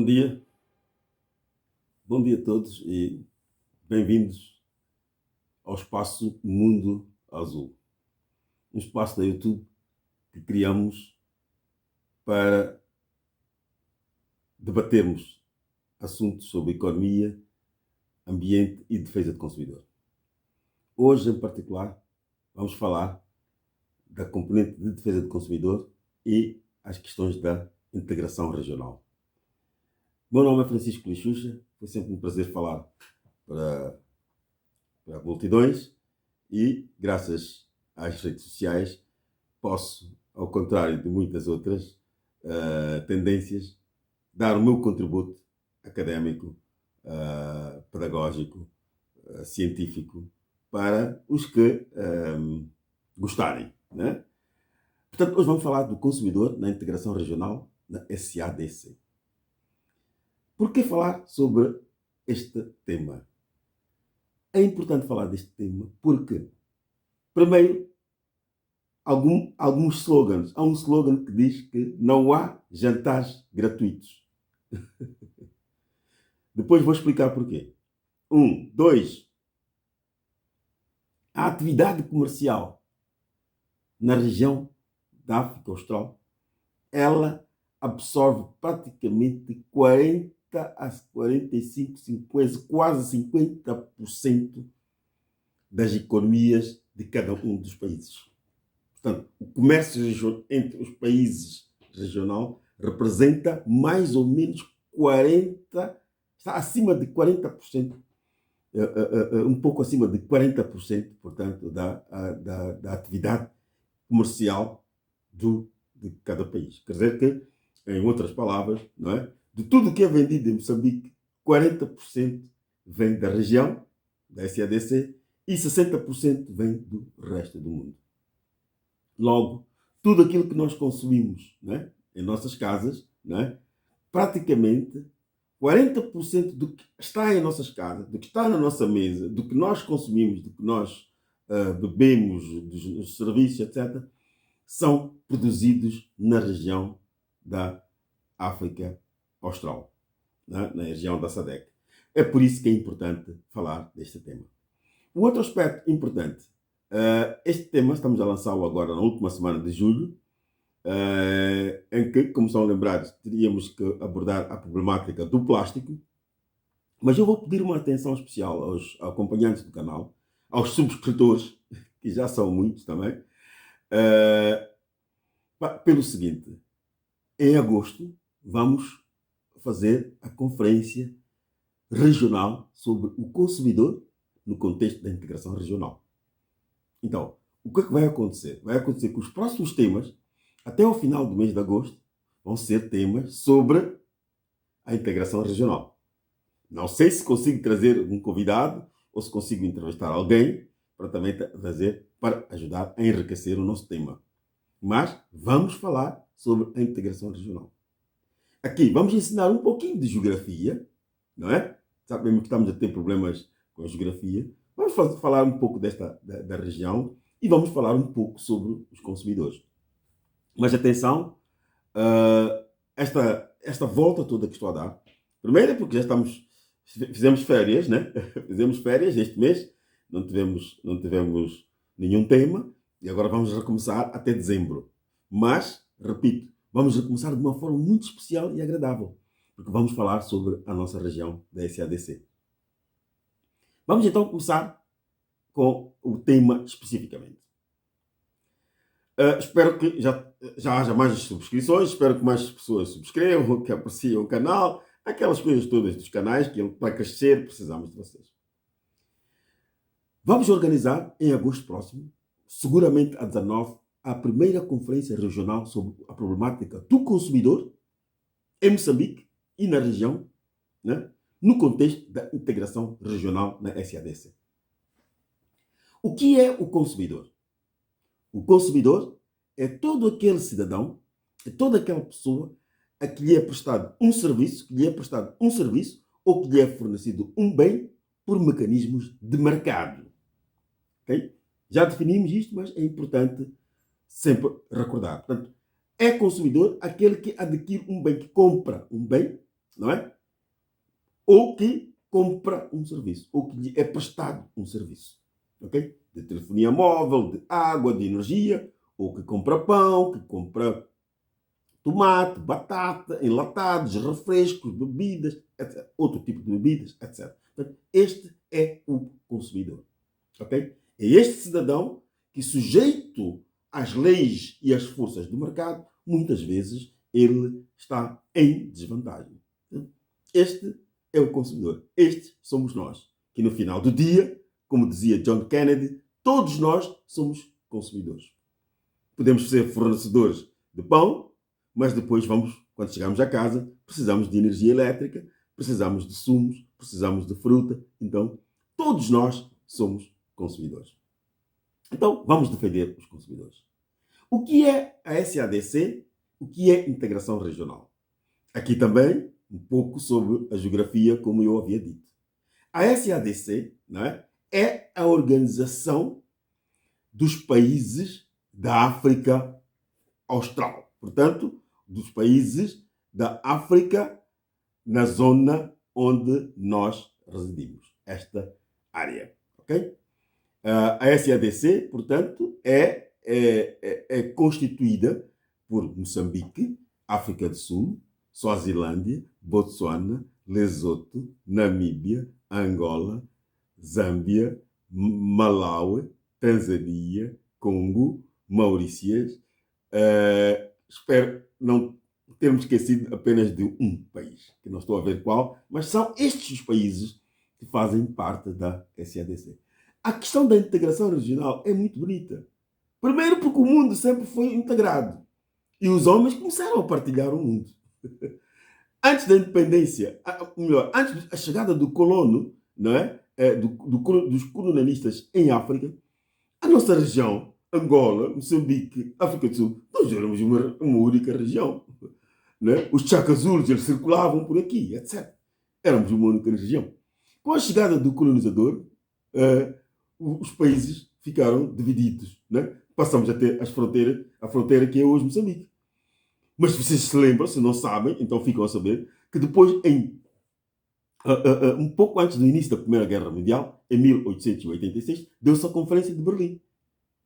dia. Bom dia a todos e bem-vindos ao espaço Mundo Azul. Um espaço da YouTube que criamos para debatermos assuntos sobre economia, ambiente e defesa do consumidor. Hoje, em particular, vamos falar da componente de defesa do consumidor e as questões da integração regional. Meu nome é Francisco Lixuxa, foi sempre um prazer falar para multidões e, graças às redes sociais, posso, ao contrário de muitas outras tendências, dar o meu contributo académico, pedagógico, científico, para os que gostarem, né? Portanto, hoje vamos falar do consumidor na integração regional na SADC. Por que falar sobre este tema? É importante falar deste tema porque, primeiro, alguns slogans. Há um slogan que diz que não há jantares gratuitos. Depois vou explicar porquê. Dois, a atividade comercial na região da África Austral, ela absorve praticamente 40 a 45, 50, quase 50% das economias de cada um dos países. Portanto, o comércio entre os países regional representa mais ou menos 40%, está acima de 40%, um pouco acima de 40%, portanto, da atividade comercial de cada país. Quer dizer que, em outras palavras, não é? De tudo que é vendido em Moçambique, 40% vem da região, da SADC, e 60% vem do resto do mundo. Logo, tudo aquilo que nós consumimos, né, em nossas casas, né, praticamente 40% do que está em nossas casas, do que está na nossa mesa, do que nós consumimos, do que nós bebemos, dos serviços, etc., são produzidos na região da África Austral, né, na região da SADC. É por isso que é importante falar deste tema. O outro aspecto importante, este tema estamos a lançá-lo agora na última semana de julho, em que, como são lembrados, teríamos que abordar a problemática do plástico, mas eu vou pedir uma atenção especial aos acompanhantes do canal, aos subscritores, que já são muitos também, pelo seguinte: em agosto vamos fazer a conferência regional sobre o consumidor no contexto da integração regional. Então, o que é que vai acontecer? Vai acontecer que os próximos temas, até ao final do mês de agosto, vão ser temas sobre a integração regional. Não sei se consigo trazer um convidado ou se consigo entrevistar alguém para também trazer, para ajudar a enriquecer o nosso tema. Mas vamos falar sobre a integração regional. Aqui vamos ensinar um pouquinho de geografia, não é? Sabemos que estamos a ter problemas com a geografia. Vamos falar um pouco da região e vamos falar um pouco sobre os consumidores. Mas atenção, esta volta toda que estou a dar, primeiro é porque fizemos férias, né? Fizemos férias este mês, não tivemos nenhum tema e agora vamos recomeçar até dezembro. Mas, repito, vamos recomeçar de uma forma muito especial e agradável, porque vamos falar sobre a nossa região da SADC. Vamos então começar com o tema especificamente. Espero que já haja mais subscrições, espero que mais pessoas subscrevam, que apreciem o canal, aquelas coisas todas dos canais, que para crescer precisamos de vocês. Vamos organizar em agosto próximo, seguramente a 19, a primeira conferência regional sobre a problemática do consumidor em Moçambique e na região, né, no contexto da integração regional na SADC. O que é o consumidor? O consumidor é todo aquele cidadão, é toda aquela pessoa a que lhe é prestado um serviço, ou que lhe é fornecido um bem por mecanismos de mercado. Okay? Já definimos isto, mas é importante sempre recordar. Portanto, é consumidor aquele que adquire um bem, que compra um bem, não é? Ou que compra um serviço, ou que lhe é prestado um serviço, ok? De telefonia móvel, de água, de energia, ou que compra pão, que compra tomate, batata, enlatados, refrescos, bebidas, etc. Outro tipo de bebidas, etc. Portanto, este é o consumidor, ok? É este cidadão que, sujeito às leis e às forças do mercado, muitas vezes ele está em desvantagem. Este é o consumidor. Estes somos nós, que no final do dia, como dizia John Kennedy, todos nós somos consumidores. Podemos ser fornecedores de pão, mas depois quando chegamos a casa, precisamos de energia elétrica, precisamos de sumos, precisamos de fruta. Então, todos nós somos consumidores. Então, vamos defender os consumidores. O que é a SADC? O que é integração regional? Aqui também, um pouco sobre a geografia, como eu havia dito. A SADC, não é a organização dos países da África Austral. Portanto, dos países da África na zona onde nós residimos. Esta área. Ok? A SADC, portanto, é constituída por Moçambique, África do Sul, Suazilândia, Botsuana, Lesoto, Namíbia, Angola, Zâmbia, Malawi, Tanzânia, Congo, Maurícias. Espero não termos esquecido apenas de um país, que não estou a ver qual, mas são estes os países que fazem parte da SADC. A questão da integração regional é muito bonita. Primeiro porque o mundo sempre foi integrado e os homens começaram a partilhar o mundo. Antes da independência, melhor, antes da chegada do colono, não é? Dos colonialistas em África, a nossa região, Angola, Moçambique, África do Sul, nós éramos uma única região. Né? Os Chacazulos, eles circulavam por aqui, etc. Éramos uma única região. Com a chegada do colonizador, os países ficaram divididos. Né? Passamos a ter a fronteira que é hoje Moçambique. Mas se vocês se lembram, se não sabem, então ficam a saber, que depois, um pouco antes do início da Primeira Guerra Mundial, em 1886, deu-se a Conferência de Berlim.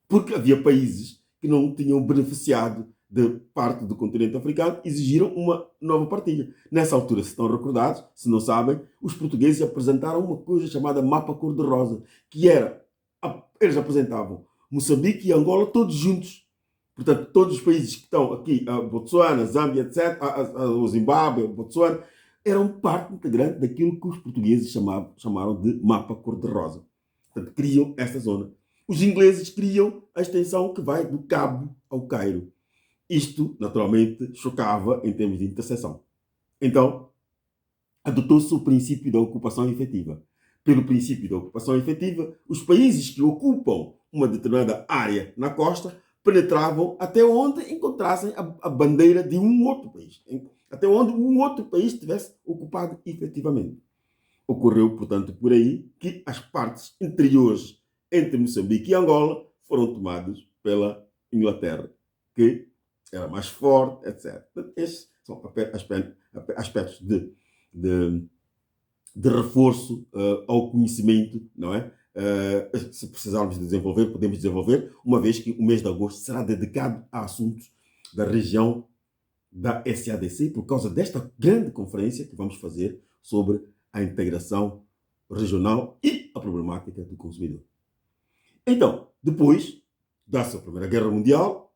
Porque havia países que não tinham beneficiado de parte do continente africano, exigiram uma nova partilha. Nessa altura, se estão recordados, se não sabem, os portugueses apresentaram uma coisa chamada Mapa Cor-de-Rosa, que era, eles apresentavam Moçambique e Angola todos juntos. Portanto, todos os países que estão aqui, a Botsuana, a Zâmbia, etc., o Zimbábue, a Botsuana, eram parte integrante daquilo que os portugueses chamaram de Mapa Cor-de-Rosa. Portanto, criam esta zona. Os ingleses criam a extensão que vai do Cabo ao Cairo. Isto, naturalmente, chocava em termos de interseção. Então, adotou-se o princípio da ocupação efetiva. Pelo princípio da ocupação efetiva, os países que ocupam uma determinada área na costa penetravam até onde encontrassem a bandeira de um outro país. Até onde um outro país tivesse ocupado efetivamente. Ocorreu, portanto, por aí que as partes interiores entre Moçambique e Angola foram tomadas pela Inglaterra, que era mais forte, etc. Estes são aspectos de reforço ao conhecimento, não é? Se precisarmos de desenvolver, podemos desenvolver, uma vez que o mês de agosto será dedicado a assuntos da região da SADC, por causa desta grande conferência que vamos fazer sobre a integração regional e a problemática do consumidor. Então, depois da-se a Primeira Guerra Mundial,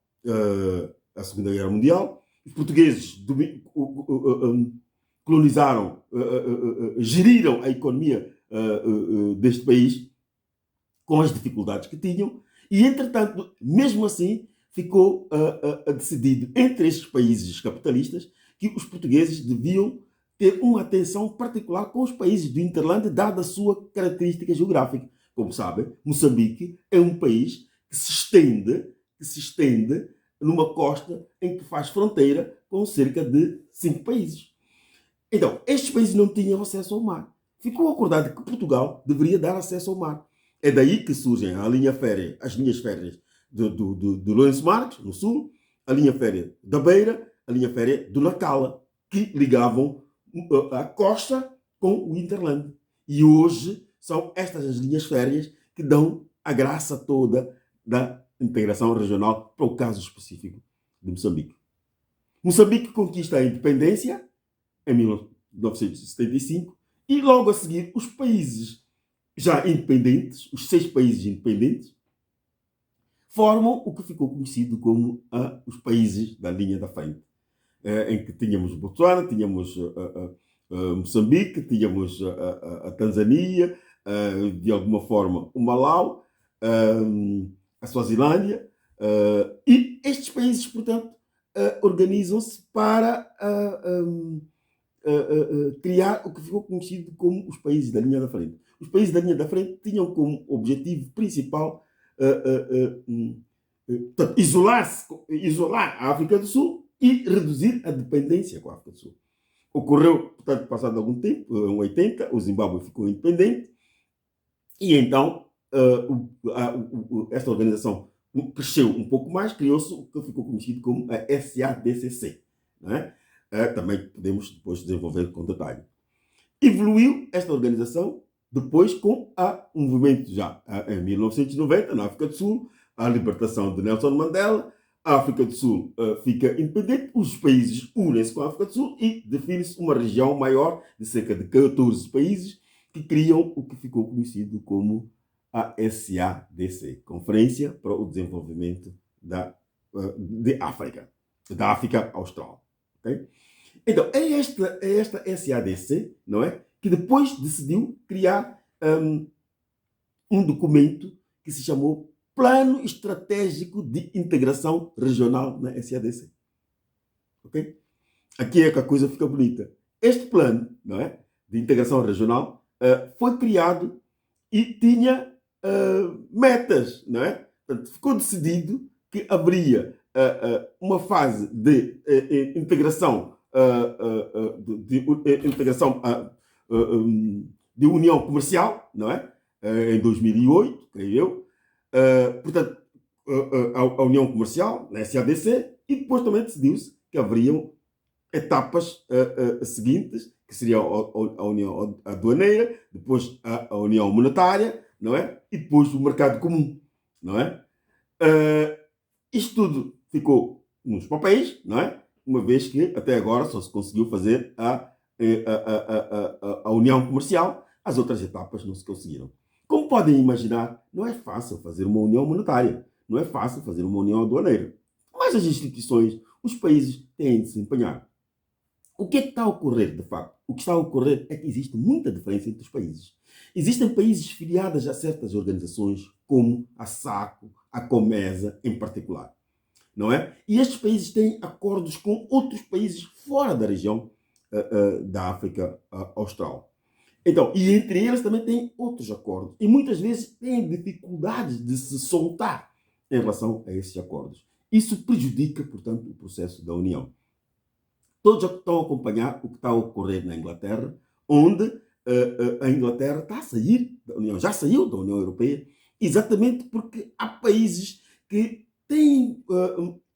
a Segunda Guerra Mundial, os portugueses colonizaram, geriram a economia deste país com as dificuldades que tinham e, entretanto, mesmo assim, ficou decidido entre estes países capitalistas que os portugueses deviam ter uma atenção particular com os países do Interlândia, dada a sua característica geográfica. Como sabem, Moçambique é um país que se estende numa costa em que faz fronteira com cerca de 5 países. Então, estes países não tinham acesso ao mar. Ficou acordado que Portugal deveria dar acesso ao mar. É daí que surgem as linhas férreas do Lourenço Marques, no sul, a linha férrea da Beira, a linha férrea do Nacala, que ligavam a costa com o hinterland. E hoje são estas as linhas férreas que dão a graça toda da integração regional para o caso específico de Moçambique. Moçambique conquista a independência em 1975 e logo a seguir os países já independentes, os 6 países independentes, formam o que ficou conhecido como os países da linha da frente, em que tínhamos Botsuana, tínhamos Moçambique, tínhamos a Tanzânia, de alguma forma o Malau, a Suazilândia, e estes países, portanto, organizam-se para criar o que ficou conhecido como os países da linha da frente. Os países da linha da frente tinham como objetivo principal isolar a África do Sul e reduzir a dependência com a África do Sul. Ocorreu, portanto, passado algum tempo, em 80, o Zimbábue ficou independente e então esta organização cresceu um pouco mais, criou-se o que ficou conhecido como a SADCC. Não é? Também podemos depois desenvolver com detalhe. Evoluiu esta organização depois com o movimento já em 1990, na África do Sul, a libertação de Nelson Mandela, a África do Sul fica independente, os países unem-se com a África do Sul e define-se uma região maior de cerca de 14 países que criam o que ficou conhecido como a SADC, Conferência para o Desenvolvimento da África Austral. Okay? Então, é esta SADC, não é? Que depois decidiu criar um documento que se chamou Plano Estratégico de Integração Regional na SADC. Ok? Aqui é que a coisa fica bonita. Este plano, não é, de integração regional foi criado e tinha metas, não é? Portanto, ficou decidido que haveria uma fase de integração de união comercial, não é? Em 2008, creio eu. Portanto, a união comercial, na SADC, e depois também decidiu-se que haveriam etapas seguintes, que seria a união aduaneira, depois a união monetária, não é? E depois o mercado comum, não é? Isto tudo ficou nos papéis, não é? Uma vez que até agora só se conseguiu fazer a união comercial, as outras etapas não se conseguiram. Como podem imaginar, não é fácil fazer uma união monetária, não é fácil fazer uma união aduaneira. Mas as instituições, os países têm de se empenhar. O que é que está a ocorrer, de facto? O que está a ocorrer é que existe muita diferença entre os países. Existem países filiados a certas organizações, como a SACO, a COMESA em particular. Não é? E estes países têm acordos com outros países fora da região da África Austral. Então, e entre eles também tem outros acordos. E muitas vezes têm dificuldades de se soltar em relação a esses acordos. Isso prejudica, portanto, o processo da União. Todos já estão a acompanhar o que está a ocorrer na Inglaterra, onde a Inglaterra está a sair da União, já saiu da União Europeia, exatamente porque há países que têm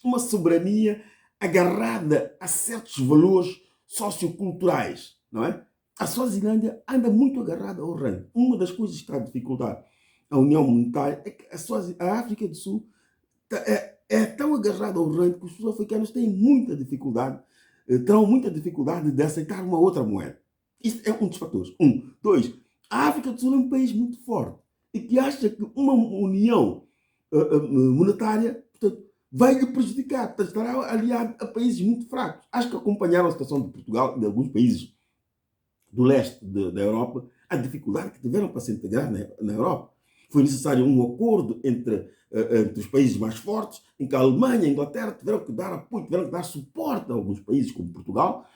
uma soberania agarrada a certos valores socioculturais, não é? A Suazilândia anda muito agarrada ao rand. Uma das coisas que está a dificultar a União Monetária é que a África do Sul é tão agarrada ao rand que os sul-africanos têm muita dificuldade, terão muita dificuldade de aceitar uma outra moeda. Isso é um dos fatores. Dois, a África do Sul é um país muito forte e que acha que uma união monetária, portanto, vai lhe prejudicar. Portanto, estará aliado a países muito fracos. Acho que acompanharam a situação de Portugal e de alguns países do leste da Europa, a dificuldade que tiveram para se integrar na Europa. Foi necessário um acordo entre os países mais fortes, em que a Alemanha e a Inglaterra tiveram que dar apoio, tiveram que dar suporte a alguns países, como Portugal,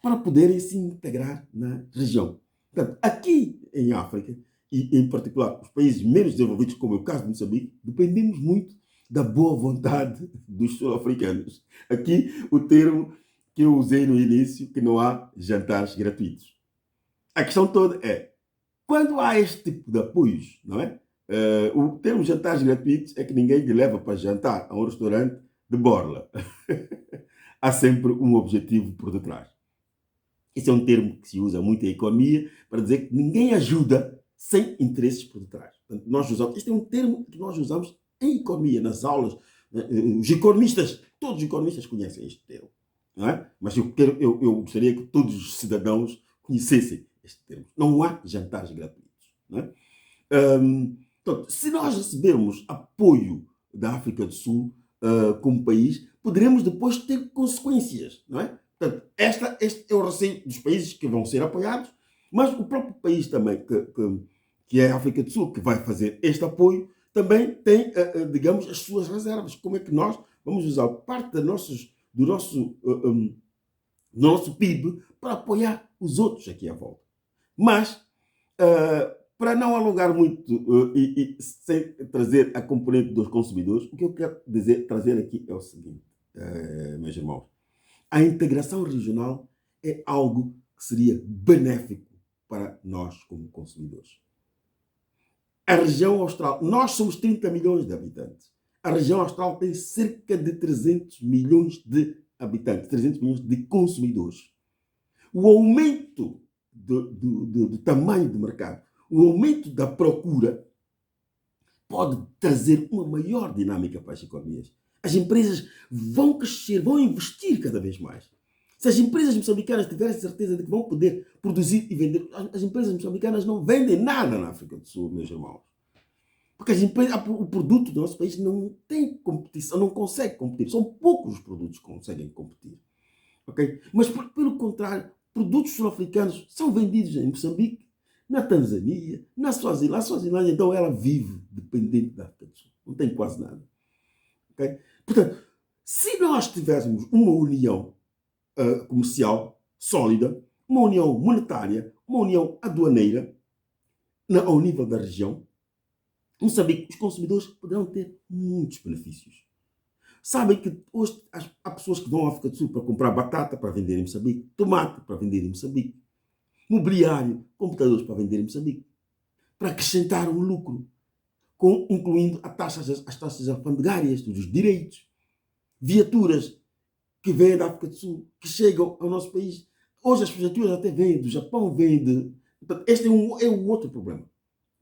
para poderem se integrar na região. Portanto, aqui em África, e em particular os países menos desenvolvidos, como é o caso de Moçambique, dependemos muito da boa vontade dos sul-africanos. Aqui o termo que eu usei no início, que não há jantares gratuitos. A questão toda é, quando há este tipo de apoios, não é? O termo jantares gratuitos é que ninguém te leva para jantar a um restaurante de borla. Há sempre um objetivo por detrás. Esse é um termo que se usa muito em economia para dizer que ninguém ajuda sem interesses por detrás. Portanto, nós usamos, este é um termo que nós usamos em economia, nas aulas. Os economistas, todos os economistas conhecem este termo. Não é? Mas eu gostaria que todos os cidadãos conhecessem este termo. Não há jantares gratuitos. Não é? Portanto, se nós recebermos apoio da África do Sul como país, poderemos depois ter consequências. Não é? Portanto, este é o receio dos países que vão ser apoiados, mas o próprio país também, que é a África do Sul, que vai fazer este apoio, também tem, digamos, as suas reservas. Como é que nós vamos usar parte do nosso PIB para apoiar os outros aqui à volta? Mas, para não alongar muito e sem trazer a componente dos consumidores, o que eu quero trazer aqui é o seguinte, meus irmãos. A integração regional é algo que seria benéfico para nós como consumidores. A região austral, nós somos 30 milhões de habitantes. A região austral tem cerca de 300 milhões de habitantes, 300 milhões de consumidores. O aumento do tamanho do mercado, o aumento da procura pode trazer uma maior dinâmica para as economias. As empresas vão crescer, vão investir cada vez mais. Se as empresas moçambicanas tiverem certeza de que vão poder produzir e vender, as empresas moçambicanas não vendem nada na África do Sul, meus irmãos. Porque o produto do nosso país não tem competição, não consegue competir. São poucos os produtos que conseguem competir. Okay? Mas, pelo contrário, produtos sul-africanos são vendidos em Moçambique, na Tanzânia, na Suazilândia. A Suazilândia, então, ela vive dependente da África do Sul. Não tem quase nada. Okay? Portanto, se nós tivéssemos uma união comercial sólida, uma união monetária, uma união aduaneira, ao nível da região, Moçambique, os consumidores poderão ter muitos benefícios. Sabem que hoje há pessoas que vão à África do Sul para comprar batata para vender em Moçambique, tomate para vender em Moçambique, mobiliário, computadores para vender em Moçambique, para acrescentar um lucro, incluindo as taxas alfandegárias, dos direitos, viaturas que vêm da África do Sul, que chegam ao nosso país. Hoje as viaturas até vêm do Japão, vêm de... Portanto, este é um outro problema.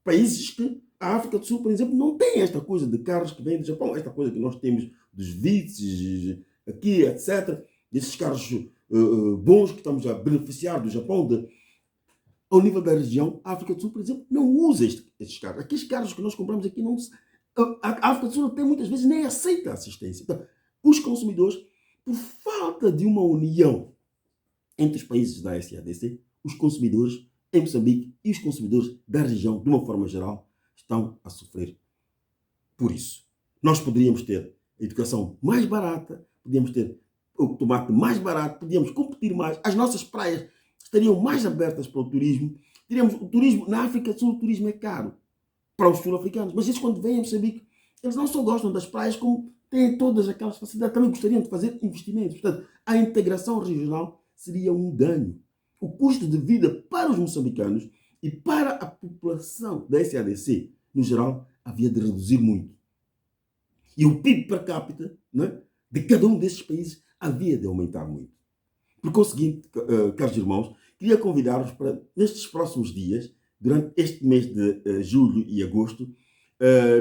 Países que a África do Sul, por exemplo, não tem esta coisa de carros que vêm do Japão, esta coisa que nós temos dos Vitz, aqui, etc. Desses carros bons que estamos a beneficiar do Japão. Ao nível da região, a África do Sul, por exemplo, não usa estes carros. Aqueles carros que nós compramos aqui, a África do Sul até muitas vezes nem aceita assistência. Então, os consumidores, por falta de uma união entre os países da SADC, os consumidores em Moçambique e os consumidores da região, de uma forma geral, estão a sofrer por isso. Nós poderíamos ter a educação mais barata, podíamos ter o tomate mais barato, podíamos competir mais, as nossas praias estariam mais abertas para o turismo. Teríamos o turismo, na África do Sul o turismo é caro para os sul-africanos, mas eles quando vêm a Moçambique, eles não só gostam das praias, como têm todas aquelas facilidades, também gostariam de fazer investimentos. Portanto, a integração regional seria um ganho. O custo de vida para os moçambicanos e para a população da SADC, no geral, havia de reduzir muito. E o PIB per capita, né, de cada um desses países havia de aumentar muito. Por conseguinte, caros irmãos, queria convidar-vos para, nestes próximos dias, durante este mês de julho e agosto,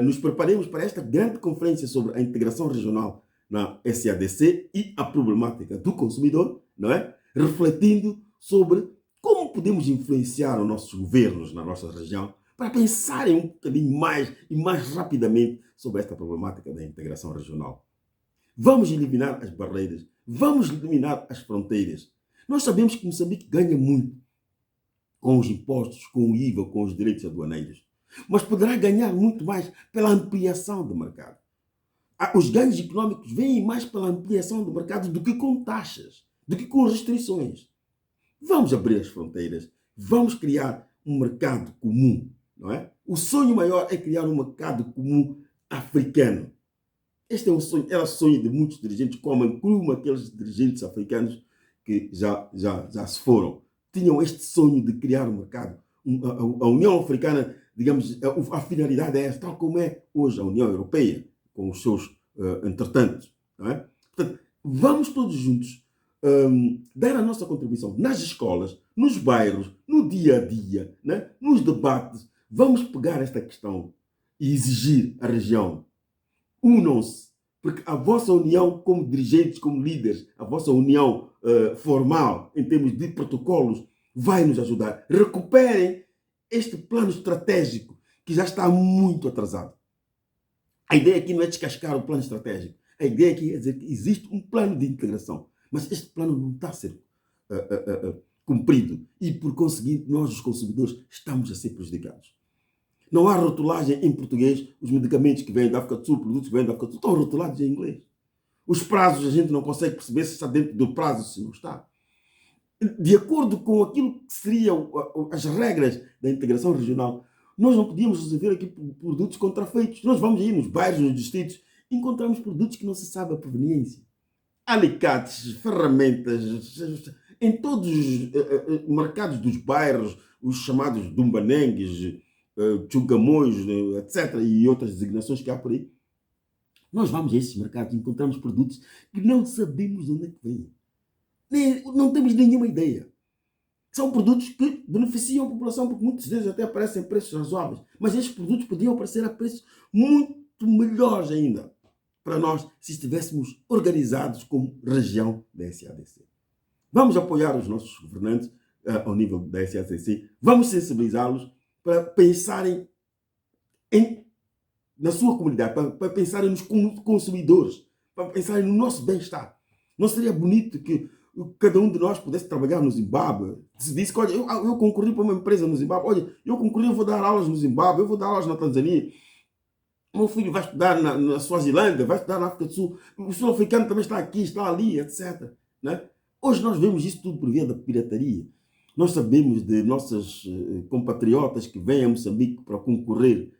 nos preparemos para esta grande conferência sobre a integração regional na SADC e a problemática do consumidor, não é? Refletindo sobre como podemos influenciar os nossos governos na nossa região para pensarem um bocadinho mais e mais rapidamente sobre esta problemática da integração regional. Vamos eliminar as barreiras, vamos eliminar as fronteiras. Nós sabemos que Moçambique ganha muito com os impostos, com o IVA, com os direitos aduaneiros, mas poderá ganhar muito mais pela ampliação do mercado. Os ganhos económicos vêm mais pela ampliação do mercado do que com taxas, do que com restrições. Vamos abrir as fronteiras, vamos criar um mercado comum, não é? O sonho maior é criar um mercado comum africano. Este é um sonho, era o sonho de muitos dirigentes, como incluo aqueles dirigentes africanos que já se foram. Tinham este sonho de criar um mercado. A União Africana, digamos, a finalidade é esta, tal como é hoje a União Europeia, com os seus entretantos. Não é? Portanto, vamos todos juntos dar a nossa contribuição nas escolas, nos bairros, no dia a dia, né? Nos debates. Vamos pegar esta questão e exigir à região: unam-se, porque a vossa união como dirigentes, como líderes, a vossa união formal, em termos de protocolos, vai nos ajudar. Recuperem este plano estratégico que já está muito atrasado. A ideia aqui não é descascar o plano estratégico. A ideia aqui é dizer que existe um plano de integração, mas este plano não está a ser cumprido e, por conseguinte, nós, os consumidores, estamos a ser prejudicados. Não há rotulagem em português. Os medicamentos que vêm da África do Sul, produtos que vêm da África do Sul, estão rotulados em inglês. Os prazos, a gente não consegue perceber se está dentro do prazo, se não está. De acordo com aquilo que seriam as regras da integração regional, nós não podíamos resolver aqui produtos contrafeitos. Nós vamos aí nos bairros, nos distritos, encontramos produtos que não se sabe a proveniência. Alicates, ferramentas, em todos os mercados dos bairros, os chamados dumbanengues, chugamões, etc., e outras designações que há por aí. Nós vamos a esses mercados e encontramos produtos que não sabemos de onde é que vêm. Não temos nenhuma ideia. São produtos que beneficiam a população, porque muitos deles até aparecem a preços razoáveis. Mas estes produtos podiam aparecer a preços muito melhores ainda para nós, se estivéssemos organizados como região da SADC. Vamos apoiar os nossos governantes ao nível da SADC. Vamos sensibilizá-los para pensarem na sua comunidade, para pensarem nos consumidores, para pensarem no nosso bem-estar. Não seria bonito que cada um de nós pudesse trabalhar no Zimbábue? Se disse que, olha, eu concorri para uma empresa no Zimbábue, olha, eu concorri, eu vou dar aulas no Zimbábue, eu vou dar aulas na Tanzânia, meu filho vai estudar na Suazilândia, vai estudar na África do Sul, o sul-africano também está aqui, está ali, etc. Né? Hoje nós vemos isso tudo por via da pirataria. Nós sabemos de nossos compatriotas que vêm a Moçambique para concorrer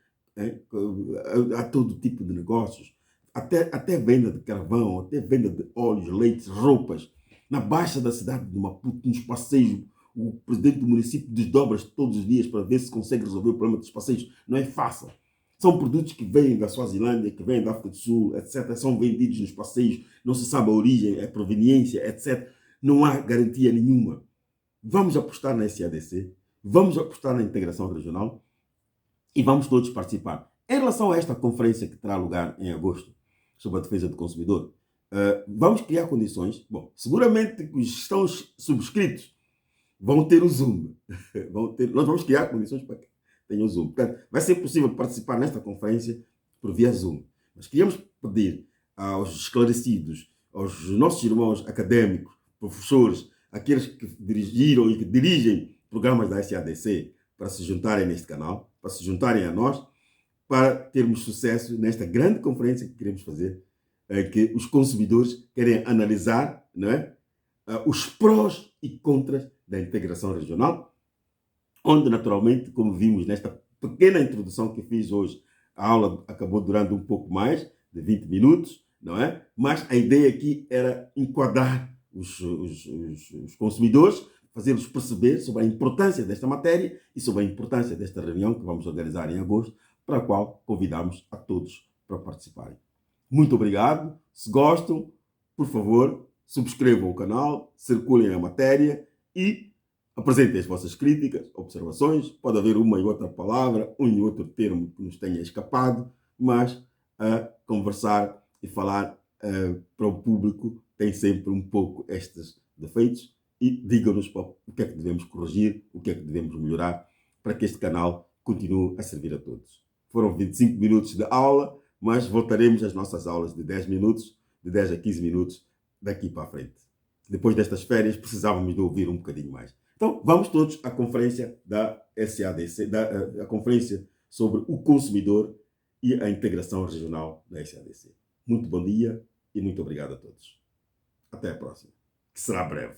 a todo tipo de negócios, até venda de carvão, até venda de óleos, leites, roupas. Na baixa da cidade de Maputo, nos passeios, o presidente do município desdobra-se todos os dias para ver se consegue resolver o problema dos passeios. Não é fácil. São produtos que vêm da Suazilândia, que vêm da África do Sul, etc. São vendidos nos passeios, não se sabe a origem, a proveniência, etc. Não há garantia nenhuma. Vamos apostar na SADC, vamos apostar na integração regional e vamos todos participar. Em relação a esta conferência que terá lugar em agosto sobre a defesa do consumidor, vamos criar condições. Bom, seguramente os que estão subscritos vão ter o Zoom. Nós vamos criar condições para que tenham o Zoom. Portanto, vai ser possível participar nesta conferência por via Zoom. Mas queríamos pedir aos esclarecidos, aos nossos irmãos académicos, professores, aqueles que dirigiram e que dirigem programas da SADC, para se juntarem neste canal, para se juntarem a nós, para termos sucesso nesta grande conferência que queremos fazer, que os consumidores querem analisar, não é? Os prós e contras da integração regional, onde, naturalmente, como vimos nesta pequena introdução que fiz hoje, a aula acabou durando um pouco mais de 20 minutos, não é? Mas a ideia aqui era enquadrar os consumidores, fazê-los perceber sobre a importância desta matéria e sobre a importância desta reunião que vamos organizar em agosto, para a qual convidamos a todos para participarem. Muito obrigado. Se gostam, por favor, subscrevam o canal, circulem a matéria e apresentem as vossas críticas, observações. Pode haver uma e outra palavra, um e outro termo que nos tenha escapado, mas conversar e falar para o público tem sempre um pouco estes defeitos e digam-nos o que é que devemos corrigir, o que é que devemos melhorar para que este canal continue a servir a todos. Foram 25 minutos de aula, mas voltaremos às nossas aulas de 10 minutos, de 10 a 15 minutos daqui para a frente. Depois destas férias precisávamos de ouvir um bocadinho mais. Então, vamos todos à conferência da SADC, a conferência sobre o consumidor e a integração regional da SADC. Muito bom dia e muito obrigado a todos. Até a próxima, que será breve.